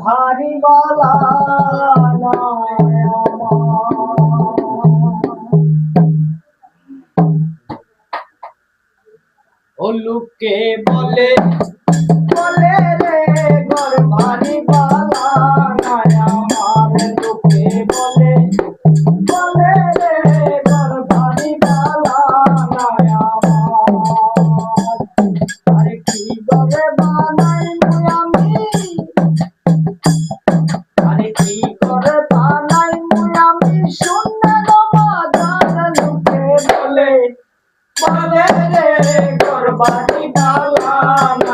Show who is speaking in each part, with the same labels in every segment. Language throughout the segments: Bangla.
Speaker 1: ভারী বালা ও লোকে বলে বলে রে ঘর ভারী বালা আমার লোকে বলে বলে রে ঘর ভারী বালা আরে কি করে বানাই আমি আরে কি করে বানাই আমি শুনে বাজার লোকে বলে বলে রে ঘর ভারী বালা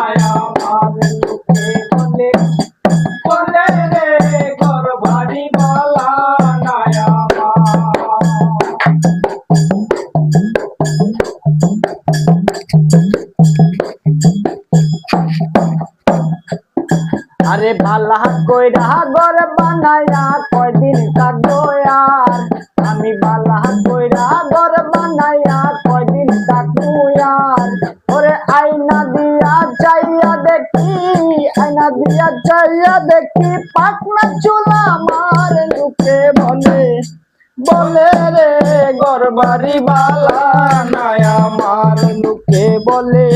Speaker 1: আমার লোকে বলে বলে রে ঘর ভারী বালা আরে ভালা কইরা ঘর বানায়া কয়দিন কাটবো আর আমি ভালা কইরা ঘর বানায়া কয়দিন কাটবো আর ওরে আয়না দিয়া চাইয়া দেখি আয়না দিয়া চাইয়া দেখি পাকনা চুলা আমার লোকে বলে বলে রে ঘর বাড়ি বালা আমার লোকে বলে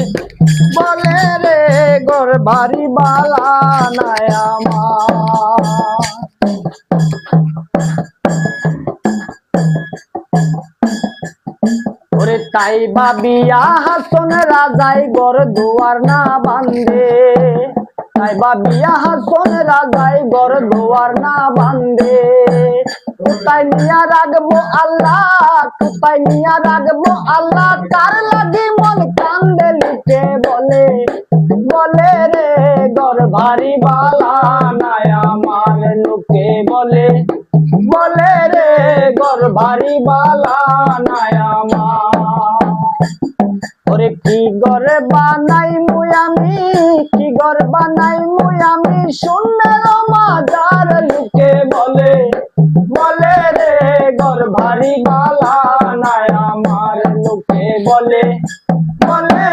Speaker 1: বলে রে ঘর বাড়ি বালা আমার ওরে তাই বাবিয়া হাসন রাজাই ঘর দুয়ার না বান্ধে তাই বাবিয়া হাসন রাজাই ঘর দুয়ার না বান্ধে কোথায় নিয়া রাখবো আল্লাহ কোথায় নিয়া রাখবো আল্লাহ কার লাগি মন কান্দে লিখে বলে বলে রে ঘর ভারী বালা আমার লোকে বলে বলে রে ঘর ভারী বালা আমার ওরে কি ঘর বানাই আমি কি ঘর বানাই আমি শুনে মাজার লোকে বলে বলে রে ঘর ভারী বালা আমার লোকে বলে বলে